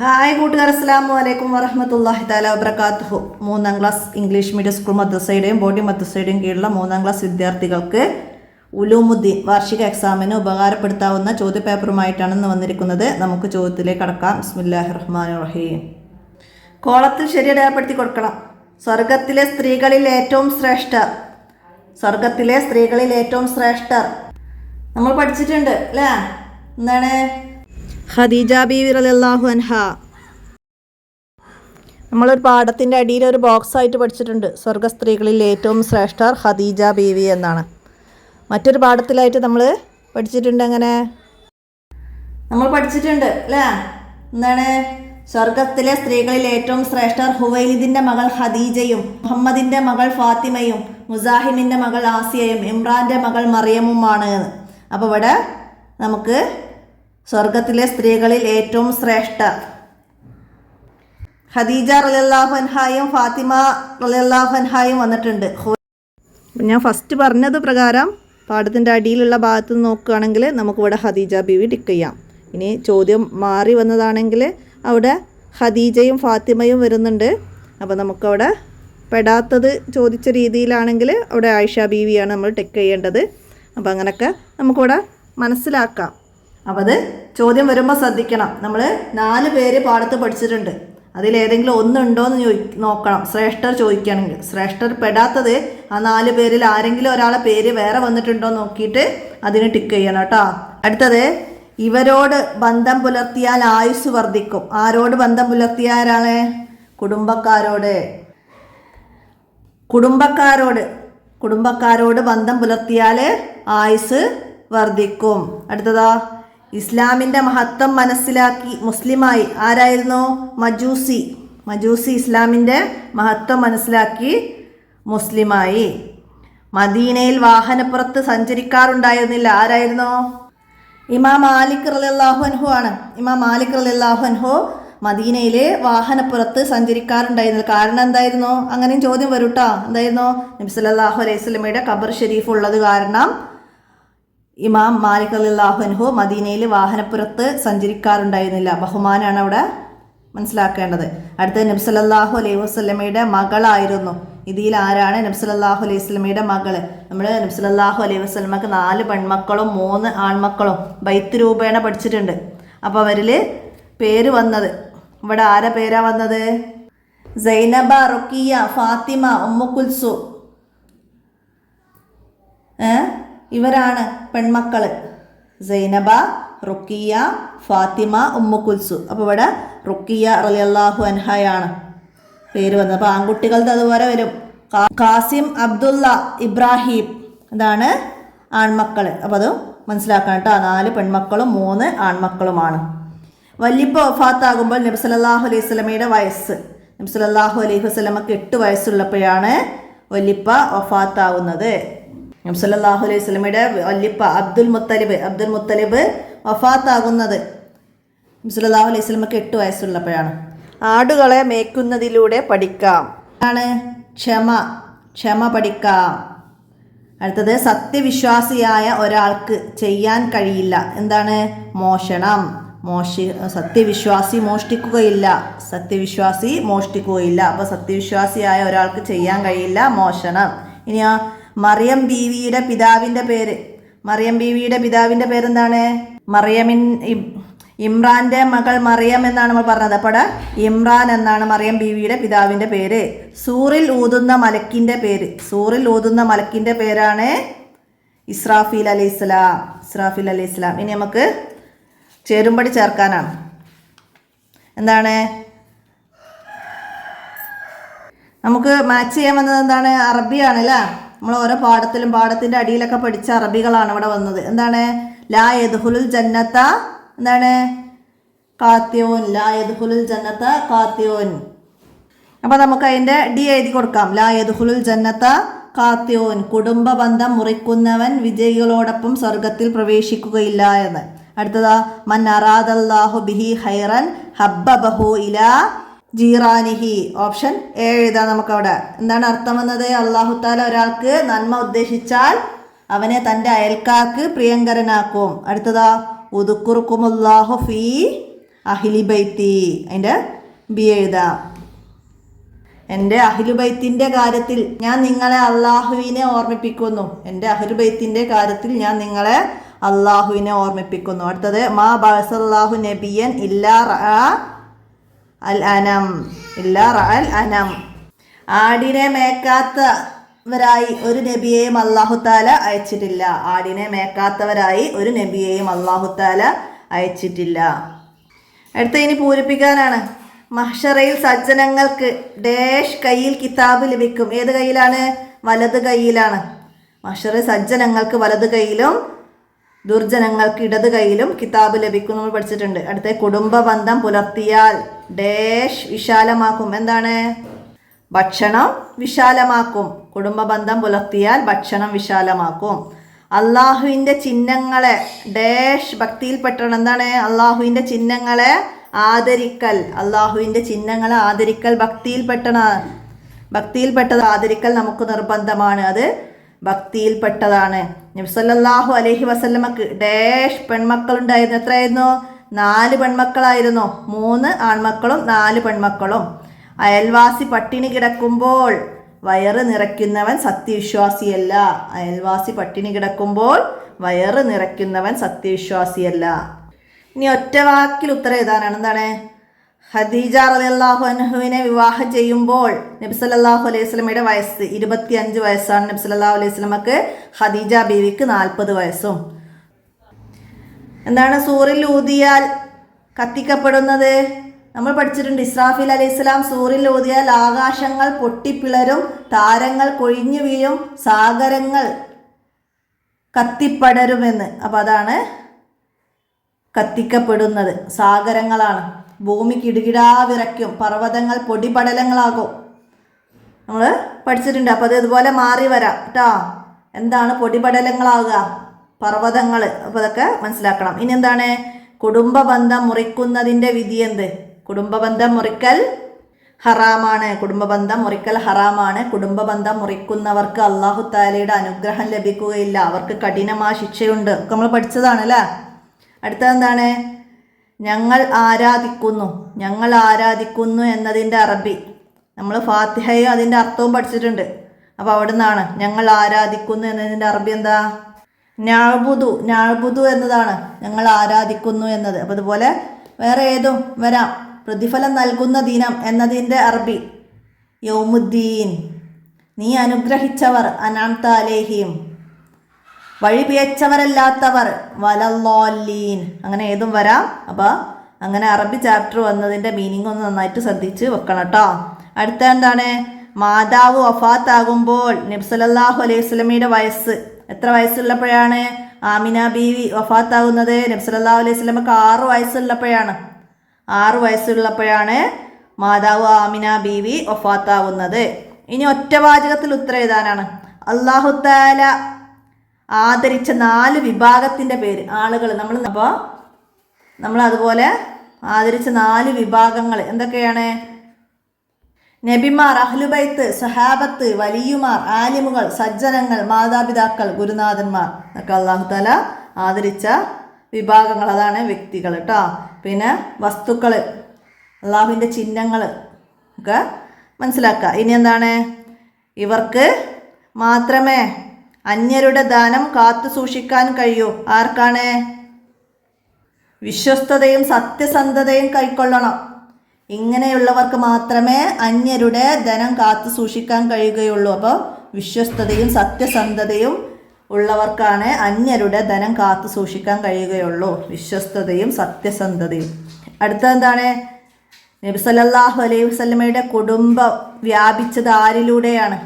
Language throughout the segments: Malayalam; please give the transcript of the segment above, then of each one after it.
ഹായ് കൂട്ടുകാർ, അസ്സലാമു അലൈക്കും വറഹ്മത്തുള്ളാഹി തആല വബറകാതുഹു. 3ാം ക്ലാസ് ഇംഗ്ലീഷ് മീഡിയം സ്കൂൾ മദ്രസയുടെയും ബോഡി മദ്രസയുടെയും കീഴിലുള്ള 3ാം ക്ലാസ് വിദ്യാർത്ഥികൾക്ക് ഉലൂമുദ്ദീൻ വാർഷിക എക്സാമിന് ഉപകാരപ്പെടുത്താവുന്ന ചോദ്യപേപ്പറുമായിട്ടാണ് ഇന്ന് വന്നിരിക്കുന്നത്. നമുക്ക് ചോദ്യത്തിലേക്ക് കടക്കാം. ബിസ്മില്ലാഹിർ റഹ്മാനിർ റഹീം. കോളത്തിൽ ശരി അടയാളപ്പെടുത്തി കൊടുക്കണം. സ്വർഗത്തിലെ സ്ത്രീകളിൽ ഏറ്റവും ശ്രേഷ്ഠർ. സ്വർഗത്തിലെ സ്ത്രീകളിൽ ഏറ്റവും ശ്രേഷ്ഠർ നമ്മൾ പഠിച്ചിട്ടുണ്ട് അല്ലേ? എന്താണ്? ഖദീജ ബീവി റളിയല്ലാഹു അൻഹ. നമ്മളൊരു പാഠത്തിൻ്റെ അടിയിൽ ഒരു ബോക്സ് ആയിട്ട് പഠിച്ചിട്ടുണ്ട്. സ്വർഗ സ്ത്രീകളിൽ ഏറ്റവും ശ്രേഷ്ഠർ ഖദീജ ബീവി എന്നാണ്. മറ്റൊരു പാഠത്തിലായിട്ട് നമ്മൾ പഠിച്ചിട്ടുണ്ട്. അങ്ങനെ നമ്മൾ പഠിച്ചിട്ടുണ്ട് അല്ലേ? എന്താണ്? സ്വർഗത്തിലെ സ്ത്രീകളിൽ ഏറ്റവും ശ്രേഷ്ഠർ ഹുവൈലിദിൻ്റെ മകൾ ഖദീജയും മുഹമ്മദിൻ്റെ മകൾ ഫാത്തിമയും മുസാഹിമിൻ്റെ മകൾ ആസിയയും ഇമ്രാൻ്റെ മകൾ മറിയമുമാണ്. അപ്പോൾ ഇവിടെ നമുക്ക് സ്വർഗത്തിലെ സ്ത്രീകളിൽ ഏറ്റവും ശ്രേഷ്ഠ ഖദീജ റളിയല്ലാഹു അൻഹായും ഫാത്തിമ റളിയല്ലാഹു അൻഹായും വന്നിട്ടുണ്ട്. ഞാൻ ഫസ്റ്റ് പറഞ്ഞത് പ്രകാരം പാഠത്തിൻ്റെ അടിയിലുള്ള ഭാഗത്ത് നോക്കുകയാണെങ്കിൽ നമുക്കിവിടെ ഖദീജ ബീവി ടിക്ക് ചെയ്യാം. ഇനി ചോദ്യം മാറി വന്നതാണെങ്കിൽ അവിടെ ഖദീജയും ഫാത്തിമയും വരുന്നുണ്ട്. അപ്പോൾ നമുക്കവിടെ പെടാത്തത് ചോദിച്ച രീതിയിലാണെങ്കിൽ അവിടെ ആയിഷ ബീവിയാണ് നമ്മൾ ടിക്ക് ചെയ്യേണ്ടത്. അപ്പോൾ അങ്ങനെയൊക്കെ നമുക്കിവിടെ മനസ്സിലാക്കാം. അപ്പോൾ അത് ചോദ്യം വരുമ്പോൾ ശ്രദ്ധിക്കണം. നമ്മൾ 4 പേര് പാഠത്ത് പഠിച്ചിട്ടുണ്ട്. അതിലേതെങ്കിലും ഒന്നുണ്ടോ എന്ന് നോക്കണം. ശ്രേഷ്ഠർ ചോദിക്കുകയാണെങ്കിൽ ശ്രേഷ്ഠർ പെടാത്തത് ആ 4 പേരിൽ ആരെങ്കിലും ഒരാളെ പേര് വേറെ വന്നിട്ടുണ്ടോ നോക്കിയിട്ട് അതിന് ടിക്ക് ചെയ്യണം കേട്ടോ. അടുത്തത്, ഇവരോട് ബന്ധം പുലർത്തിയാൽ ആയുസ് വർദ്ധിക്കും. ആരോട് ബന്ധം പുലർത്തിയാലാണ്? കുടുംബക്കാരോട് ബന്ധം പുലർത്തിയാൽ ആയുസ് വർദ്ധിക്കും. അടുത്തതാ, ഇസ്ലാമിൻ്റെ മഹത്വം മനസ്സിലാക്കി മുസ്ലിമായി. ആരായിരുന്നു? മജൂസി ഇസ്ലാമിൻ്റെ മഹത്വം മനസ്സിലാക്കി മുസ്ലിമായി. മദീനയിൽ വാഹനപ്പുറത്ത് സഞ്ചരിക്കാറുണ്ടായിരുന്നില്ല. ആരായിരുന്നു? ഇമാം മാലിക് റളിയല്ലാഹു അൻഹു ആണ്. ഇമാം മാലിക് റളിയല്ലാഹു അൻഹു മദീനയിൽ വാഹനപ്പുറത്ത് സഞ്ചരിക്കാറുണ്ടായിരുന്നില്ല. കാരണം എന്തായിരുന്നു? അങ്ങനെയും ചോദ്യം വരും കേട്ടോ. എന്തായിരുന്നു? നബി സല്ലല്ലാഹു അലൈഹി വസല്ലമയുടെ ഖബർ ഷരീഫ് ഉള്ളത് കാരണം ഇമാം മാലിക് റളിയല്ലാഹു അൻഹു മദീനയിൽ വാഹനപ്പുറത്ത് സഞ്ചരിക്കാറുണ്ടായിരുന്നില്ല. ബഹുമാനാണ് അവിടെ മനസ്സിലാക്കേണ്ടത്. അടുത്തത്, നബി സല്ലല്ലാഹു അലൈഹി വസല്ലമയുടെ മകളായിരുന്നു. ഇതിൽ ആരാണ് നബി സല്ലല്ലാഹു അലൈഹി വസല്ലമയുടെ മകൾ? നമ്മൾ നബി സല്ലല്ലാഹു അലൈഹി വസല്ലമക്ക് 4 പെൺമക്കളും 3 ആൺമക്കളും ബൈത്ത് രൂപേണ പഠിച്ചിട്ടുണ്ട്. അപ്പോൾ അവരിൽ പേര് വന്നത് ഇവിടെ ആരെ പേരാ വന്നത്? സൈനബ, റുഖിയ, ഫാത്തിമ, ഉമ്മു കുൽസു. ഇവരാണ് പെൺമക്കൾ. സൈനബ, റുഖിയ, ഫാത്തിമ, ഉമ്മു കുൽസു. അപ്പോൾ ഇവിടെ റുഖിയ റളിയല്ലാഹു അൻഹയാണ് പേര് വന്നത്. അപ്പോൾ ആൺകുട്ടികളുടെ അതുപോലെ വരും. ഖാസിം, അബ്ദുള്ള, ഇബ്രാഹിം, ഇതാണ് ആൺമക്കൾ. അപ്പോൾ അത് മനസ്സിലാക്കണം കേട്ടോ. 4 പെൺമക്കളും 3 ആൺമക്കളുമാണ്. വല്ലിപ്പ വഫാത്താകുമ്പോൾ നബി സല്ലല്ലാഹു അലൈഹി വസല്ലമയുടെ വയസ്സ്, നബി സല്ലല്ലാഹു അലൈഹി വസല്ലമക്ക് 8 വയസ്സുള്ളപ്പോഴാണ് വല്ലിപ്പ വഫാത്താവുന്നത്. നബി സല്ലല്ലാഹു അലൈഹി വസല്ലമയുടെ വല്ലിപ്പ അബ്ദുൽ മുത്തലിബ് വഫാത്താകുന്നത് നബി സല്ലല്ലാഹു അലൈഹി വസല്ലമക്ക് 8 വയസ്സുള്ളപ്പോഴാണ്. ആടുകളെ മേയ്ക്കുന്നതിലൂടെ പഠിക്കാം. ആണ് ക്ഷമ പഠിക്കാം. അടുത്തത്, സത്യവിശ്വാസിയായ ഒരാൾക്ക് ചെയ്യാൻ കഴിയില്ല. എന്താണ്? മോഷണം. സത്യവിശ്വാസി മോഷ്ടിക്കുകയില്ല. അപ്പോൾ സത്യവിശ്വാസിയായ ഒരാൾക്ക് ചെയ്യാൻ കഴിയില്ല മോഷണം. ഇനിയാ മറിയം ബീവിയുടെ പിതാവിൻ്റെ പേരെന്താണ്? ഇമ്രാൻ്റെ മകൾ മറിയം എന്നാണ് നമ്മൾ പറഞ്ഞത്. അപ്പോൾ ഇമ്രാൻ എന്നാണ് മറിയം ബീവിയുടെ പിതാവിൻ്റെ പേര്. സൂറിൽ ഊതുന്ന മലക്കിൻ്റെ പേരാണ് ഇസ്രാഫീൽ അലൈഹിസ്സലാം. ഇനി നമുക്ക് ചേരുംപടി ചേർക്കാനാണ്. എന്താണ് നമുക്ക് മാച്ച് ചെയ്യാൻ വന്നത്? എന്താണ്? അറബിയാണ് അല്ലേ? നമ്മൾ ഓരോ പാഠത്തിൻ്റെ അടിയിലൊക്കെ പഠിച്ച അറബികളാണ് ഇവിടെ വന്നത്. എന്താണ്? ലാ യദ്ഖുലുൽ ജന്നത, എന്താണ്? ഖാത്തിഊൻ. അപ്പോൾ നമുക്ക് അതിൻ്റെ ഡി എഴുതി കൊടുക്കാം. ലാ യദ്ഖുലുൽ ജന്നത ഖാത്തിഊൻ, കുടുംബ ബന്ധം മുറിക്കുന്നവൻ വിജയികളോടൊപ്പം സ്വർഗത്തിൽ പ്രവേശിക്കുകയില്ല എന്ന്. അടുത്തതാ, മൻ അറാദല്ലാഹു ബിഹി ഖൈറൻ ഹബ്ബബഹു ഇലാ ജീറാനിഹി. ഓപ്ഷൻ എ എഴുതാം നമുക്കവിടെ. എന്താണ് അർത്ഥം വന്നത്? അല്ലാഹു തആല ഒരാൾക്ക് നന്മ ഉദ്ദേശിച്ചാൽ അവനെ തൻ്റെ അയൽക്കാർക്ക് പ്രിയങ്കരനാക്കും. അടുത്തതാ, ഉദ്കുറുക്കുമുല്ലാഹു ഫീ അഹ്ലിബൈത്തി. അതിൻ്റെ ബി എഴുതാം. എൻ്റെ അഹ്ലുബൈത്തിൻ്റെ കാര്യത്തിൽ ഞാൻ നിങ്ങളെ അള്ളാഹുവിനെ ഓർമ്മിപ്പിക്കുന്നു. എൻ്റെ അഹ്ലുബൈത്തിൻ്റെ കാര്യത്തിൽ ഞാൻ നിങ്ങളെ അള്ളാഹുവിനെ ഓർമ്മിപ്പിക്കുന്നു. അടുത്തത് മാ ബഅസല്ലാഹു നബിയൻ ഇല്ലാ റഅ അൽ അനം. ഇല്ലാ റഅ അൽ അനം. ആടിനെ മേക്കാത്തവരായി ഒരു നബിയെയും അല്ലാഹു തആല അയച്ചിട്ടില്ല. ആടിനെ മേക്കാത്തവരായി ഒരു നബിയെയും അല്ലാഹു തആല അയച്ചിട്ടില്ല. അടുത്ത ഇനി പൂരിപ്പിക്കാനാണ്. മഹ്ശറയിൽ സജ്ജനങ്ങൾക്ക് ഡാഷ് കയ്യിൽ കിതാബ് ലഭിക്കും. ഏത് കയ്യിലാണ്? വലത് കയ്യിലാണ്. മഹ്ശറയിൽ സജ്ജനങ്ങൾക്ക് വലത് കയ്യിലും ദുർജനങ്ങൾക്ക് ഇടത് കയ്യിലും കിതാബ് ലഭിക്കും നമ്മൾ പഠിച്ചിട്ടുണ്ട്. അടുത്ത കുടുംബ ബന്ധം പുലർത്തിയാൽ ഡാഷ് വിശാലമാക്കും. എന്താണ്? ഭക്ഷണം വിശാലമാക്കും. കുടുംബ ബന്ധം പുലർത്തിയാൽ ഭക്ഷണം വിശാലമാക്കും. അള്ളാഹുവിൻ്റെ ചിഹ്നങ്ങളെ ഡാഷ് ഭക്തിയിൽപ്പെട്ടണം. എന്താണ്? അള്ളാഹുവിൻ്റെ ചിഹ്നങ്ങളെ ആദരിക്കൽ. അള്ളാഹുവിൻ്റെ ചിഹ്നങ്ങളെ ആദരിക്കൽ ഭക്തിയിൽപ്പെട്ടത് ആദരിക്കൽ നമുക്ക് നിർബന്ധമാണ്. അത് ഭക്തിയിൽപ്പെട്ടതാണ്. നബി സല്ലല്ലാഹു അലൈഹി വസല്ലമക്ക് ഡാഷ് പെൺമക്കളുണ്ടായിരുന്നു. എത്രയായിരുന്നു? 4 പെൺമക്കളായിരുന്നു. 3 ആൺമക്കളും 4 പെൺമക്കളും. അയൽവാസി പട്ടിണി കിടക്കുമ്പോൾ വയറ് നിറയ്ക്കുന്നവൻ സത്യവിശ്വാസിയല്ല. അയൽവാസി പട്ടിണി കിടക്കുമ്പോൾ വയറ് നിറയ്ക്കുന്നവൻ സത്യവിശ്വാസിയല്ല. ഇനി ഒറ്റ വാക്കിൽ ഉത്തരം എഴുതാനാണ്. എന്താണ്? ഖദീജ റളിയല്ലാഹു അൻഹുവിനെ വിവാഹം ചെയ്യുമ്പോൾ നബി സല്ലല്ലാഹു അലൈഹി വസല്ലമയുടെ വയസ്സ് 25 വയസ്സാണ്. നബി സല്ലല്ലാഹു അലൈഹി വസല്ലമക്ക് ഖദീജ ബീവിക്ക് 40 വയസ്സും. എന്താണ് സൂറിൽ ഊതിയാൽ കത്തിക്കപ്പെടുന്നത്? നമ്മൾ പഠിച്ചിട്ടുണ്ട്. ഇസ്രാഫീൽ അലൈഹിസ്സലാം സൂറിൽ ഊതിയാൽ ആകാശങ്ങൾ പൊട്ടിപ്പിളരും, താരങ്ങൾ കൊഴിഞ്ഞു വീഴും, സാഗരങ്ങൾ കത്തിപ്പടരുമെന്ന്. അപ്പം അതാണ് കത്തിക്കപ്പെടുന്നത്. സാഗരങ്ങളാണ്. ഭൂമി കിടുകിടാ വിറയ്ക്കും, പർവ്വതങ്ങൾ പൊടിപടലങ്ങളാകും. നമ്മൾ പഠിച്ചിട്ടുണ്ട്. അപ്പോൾ അത് ഇതുപോലെ മാറി വരാം കേട്ടോ. എന്താണ് പൊടിപടലങ്ങളാകുക? പർവ്വതങ്ങൾ. അപ്പോൾ അതൊക്കെ മനസ്സിലാക്കണം. ഇനി എന്താണ്? കുടുംബ ബന്ധം മുറിക്കുന്നതിൻ്റെ വിധി എന്ത്? കുടുംബ ബന്ധം മുറിക്കൽ ഹറാമാണ്. കുടുംബ ബന്ധം മുറിക്കൽ ഹറാമാണ്. കുടുംബ ബന്ധം മുറിക്കുന്നവർക്ക് അല്ലാഹു തആലയുടെ അനുഗ്രഹം ലഭിക്കുകയില്ല. അവർക്ക് കഠിനമായ ശിക്ഷയുണ്ട്. ഒക്കെ നമ്മൾ പഠിച്ചതാണല്ലേ. അടുത്തതെന്താണ്? ഞങ്ങൾ ആരാധിക്കുന്നു. ഞങ്ങൾ ആരാധിക്കുന്നു എന്നതിൻ്റെ അറബി നമ്മൾ ഫാത്തിഹയും അതിൻ്റെ അർത്ഥവും പഠിച്ചിട്ടുണ്ട്. അപ്പോൾ അവിടെ നിന്നാണ് ഞങ്ങൾ ആരാധിക്കുന്നു എന്നതിൻ്റെ അറബി എന്താ? നഅ്ബുദു എന്നതാണ് ഞങ്ങൾ ആരാധിക്കുന്നു എന്നത്. അപ്പോൾ അതുപോലെ വേറെ ഏതും വരാം. പ്രതിഫലം നൽകുന്ന ദിനം എന്നതിൻ്റെ അറബി യൗമുദ്ദീൻ. നീ അനുഗ്രഹിച്ചവർ അൻഅംത അലൈഹിം. വഴിപിഴച്ചവരല്ലാത്തവർ വലല്ലാലീൻ. അങ്ങനെ ഏതും വരാം. അപ്പോൾ അങ്ങനെ അറബി ചാപ്റ്റർ വന്നതിൻ്റെ മീനിങ് ഒന്ന് നന്നായിട്ട് ശ്രദ്ധിച്ച് വെക്കണം കേട്ടോ. അടുത്ത എന്താണ്? മാതാവ് വഫാത്താകുമ്പോൾ നബി സല്ലല്ലാഹു അലൈഹി വസല്ലമയുടെ വയസ്സ് എത്ര വയസ്സുള്ളപ്പോഴാണ് ആമിന ബീവി വഫാത്താകുന്നത്? നബി സല്ലല്ലാഹു അലൈഹി വസല്ലമക്ക് 6 വയസ്സുള്ളപ്പോഴാണ്. 6 വയസ്സുള്ളപ്പോഴാണ് മാതാവ് ആമിന ബീവി വഫാത്താകുന്നത്. ഇനി ഒറ്റവാചകത്തിൽ ഉത്തരം എഴുതാനാണ്. അല്ലാഹു തആല ആദരിച്ച 4 വിഭാഗത്തിൻ്റെ പേര് ആളുകൾ നമ്മൾ അതുപോലെ ആദരിച്ച 4 വിഭാഗങ്ങൾ എന്തൊക്കെയാണ്? നബിമാർ, അഹ്ലുബൈത്ത്, സഹാബത്ത്, വലിയുമാർ, ആലിമുകൾ, സജ്ജനങ്ങൾ, മാതാപിതാക്കൾ, ഗുരുനാഥന്മാർ എന്നൊക്കെ അല്ലാഹു തആല ആദരിച്ച വിഭാഗങ്ങൾ. അതാണ് വ്യക്തികൾ കേട്ടോ. പിന്നെ വസ്തുക്കൾ, അള്ളാഹുവിൻ്റെ ചിഹ്നങ്ങൾ ഒക്കെ മനസ്സിലാക്കുക. ഇനി എന്താണ്? ഇവർക്ക് മാത്രമേ അന്യരുടെ ദാനം കാത്തു സൂക്ഷിക്കാൻ കഴിയൂ. ആർക്കാണ്? വിശ്വസ്തതയും സത്യസന്ധതയും കൈക്കൊള്ളണം. ഇങ്ങനെയുള്ളവർക്ക് മാത്രമേ അന്യരുടെ ധനം കാത്തു സൂക്ഷിക്കാൻ കഴിയുകയുള്ളൂ. അപ്പോൾ വിശ്വസ്തതയും സത്യസന്ധതയും ഉള്ളവർക്കാണ് അന്യരുടെ ധനം കാത്തു സൂക്ഷിക്കാൻ കഴിയുകയുള്ളൂ. വിശ്വസ്തതയും സത്യസന്ധതയും. അടുത്തതെന്താണ്? നബി സല്ലല്ലാഹു അലൈഹി വസല്ലമയുടെ കുടുംബം വ്യാപിച്ചത് ആരിലൂടെയാണ്?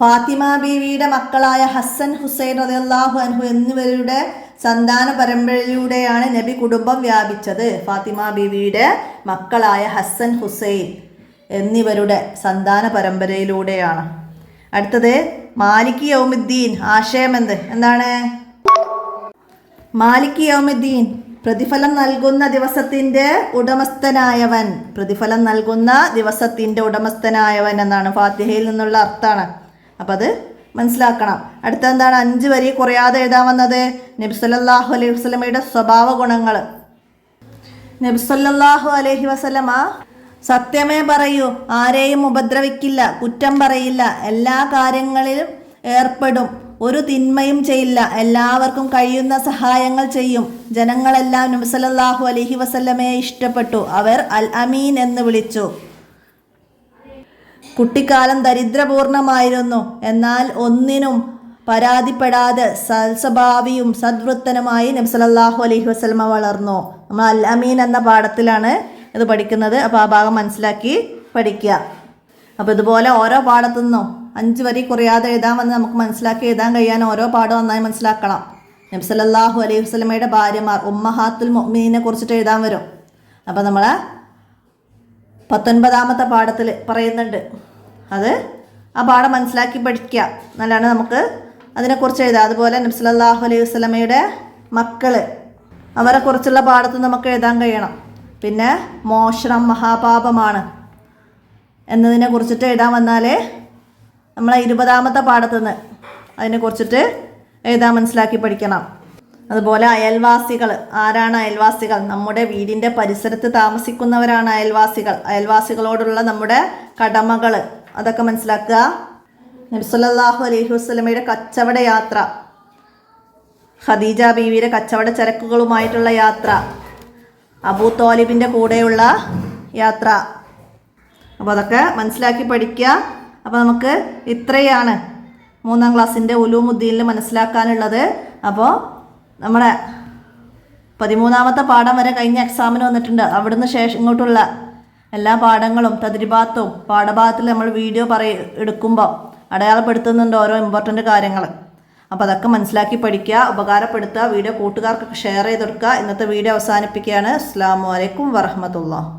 ഫാത്തിമ ബീവിയുടെ മക്കളായ ഹസൻ, ഹുസൈൻ റളിയല്ലാഹു അൻഹു എന്നിവരുടെ സന്താന പരമ്പരയിലൂടെയാണ് നബി കുടുംബം വ്യാപിച്ചത്. ഫാത്തിമ ബീവിയുടെ മക്കളായ ഹസൻ, ഹുസൈൻ എന്നിവരുടെ സന്താന പരമ്പരയിലൂടെയാണ്. അടുത്തത് മാലിക് യൗമുദ്ദീൻ. ആശയം എന്താണ്? മാലിക് യൗമുദ്ദീൻ പ്രതിഫലം നൽകുന്ന ദിവസത്തിൻ്റെ ഉടമസ്ഥനായവൻ. പ്രതിഫലം നൽകുന്ന ദിവസത്തിൻ്റെ ഉടമസ്ഥനായവൻ എന്നാണ് ഫാത്തിഹയിൽ നിന്നുള്ള അർത്ഥമാണ്. അപ്പം അത് മനസ്സിലാക്കണം. അടുത്തെന്താണ്? 5 വരി കുറയാതെ എഴുതാൻ വന്നത് നബി സല്ലല്ലാഹു അലൈഹി വസല്ലമയുടെ സ്വഭാവ ഗുണങ്ങൾ. നബി സല്ലല്ലാഹു അലൈഹി വസല്ലമ സത്യമേ പറയൂ, ആരെയും ഉപദ്രവിക്കില്ല, കുറ്റം പറയില്ല, എല്ലാ കാര്യങ്ങളിലും ഏർപ്പെടും, ഒരു തിന്മയും ചെയ്യില്ല, എല്ലാവർക്കും കഴിയുന്ന സഹായങ്ങൾ ചെയ്യും. ജനങ്ങളെല്ലാം നബി സല്ലല്ലാഹു അലൈഹി വസല്ലമയെ ഇഷ്ടപ്പെട്ടു. അവർ അൽ അമീൻ എന്ന് വിളിച്ചു. കുട്ടിക്കാലം ദരിദ്രപൂർണമായിരുന്നു. എന്നാൽ ഒന്നിനും പരാതിപ്പെടാതെ സൽസ്വഭാവിയും സദ്വൃത്തനുമായി നബി സല്ലല്ലാഹു അലൈഹി വസല്ലമ വളർന്നു. നമ്മൾ അൽ അമീൻ എന്ന പാഠത്തിലാണ് ഇത് പഠിക്കുന്നത്. അപ്പോൾ ആ ഭാഗം മനസ്സിലാക്കി പഠിക്കുക. അപ്പോൾ ഇതുപോലെ ഓരോ പാഠത്തു നിന്നും 5 വരി കുറയാതെ എഴുതാമെന്ന് നമുക്ക് മനസ്സിലാക്കി എഴുതാൻ കഴിയാൻ ഓരോ പാഠം നന്നായി മനസ്സിലാക്കണം. നബി സല്ലല്ലാഹു അലൈഹി വസല്ലമയുടെ ഭാര്യമാർ ഉമ്മഹാത്തുൽ മുഅ്മിനീനെ കുറിച്ചിട്ട് എഴുതാൻ വരും. അപ്പോൾ നമ്മൾ 19ാമത്തെ പാഠത്തിൽ പറയുന്നുണ്ട്. അത് ആ പാഠം മനസ്സിലാക്കി പഠിക്കുക. നല്ലതാണ് നമുക്ക് അതിനെക്കുറിച്ച് എഴുതാം. അതുപോലെ നബി സല്ലല്ലാഹു അലൈഹി വസല്ലമയുടെ മക്കൾ, അവരെ കുറിച്ചുള്ള പാഠത്ത് നമുക്ക് എഴുതാൻ കഴിയണം. പിന്നെ മോഷണം മഹാപാപമാണ് എന്നതിനെ കുറിച്ചിട്ട് എഴുതാൻ വന്നാൽ നമ്മളെ 20ാമത്തെ പാഠത്തുനിന്ന് അതിനെക്കുറിച്ചിട്ട് എഴുതാൻ മനസ്സിലാക്കി പഠിക്കണം. അതുപോലെ അയൽവാസികൾ, ആരാണ് അയൽവാസികൾ? നമ്മുടെ വീടിൻ്റെ പരിസരത്ത് താമസിക്കുന്നവരാണ് അയൽവാസികൾ. അയൽവാസികളോടുള്ള നമ്മുടെ കടമകൾ, അതൊക്കെ മനസ്സിലാക്കുക. നബി സല്ലല്ലാഹു അലൈഹി വസല്ലമയുടെ കച്ചവട യാത്ര, ഖദീജ ബീവിയുടെ കച്ചവട ചരക്കുകളുമായിട്ടുള്ള യാത്ര, അബൂ ത്വാലിബിൻ്റെ കൂടെയുള്ള യാത്ര. അപ്പോൾ അതൊക്കെ മനസ്സിലാക്കി പഠിക്കുക. അപ്പോൾ നമുക്ക് ഇത്രയാണ് 3ാം ക്ലാസ്സിൻ്റെ ഉലൂമുദ്ദീനിൽ മനസ്സിലാക്കാനുള്ളത്. അപ്പോൾ നമ്മുടെ 13ാമത്തെ പാഠം വരെ കഴിഞ്ഞ എക്സാമിന് വന്നിട്ടുണ്ട്. അവിടുന്ന് ശേഷം ഇങ്ങോട്ടുള്ള എല്ലാ പാഠങ്ങളും തദ്രിബാത്തും പാഠഭാഗത്തിൽ നമ്മൾ വീഡിയോ എടുക്കുമ്പോൾ അടയാളപ്പെടുത്തുന്നുണ്ട് ഓരോ ഇമ്പോർട്ടൻ്റ് കാര്യങ്ങൾ. അപ്പോൾ അതൊക്കെ മനസ്സിലാക്കി പഠിക്കുക, ഉപകാരപ്പെടുത്തുക, വീഡിയോ കൂട്ടുകാർക്കൊക്കെ ഷെയർ ചെയ്ത് കൊടുക്കുക. ഇന്നത്തെ വീഡിയോ അവസാനിപ്പിക്കുകയാണ്. അസ്സലാമു അലൈക്കും വറഹ്മത്തുള്ളാഹി.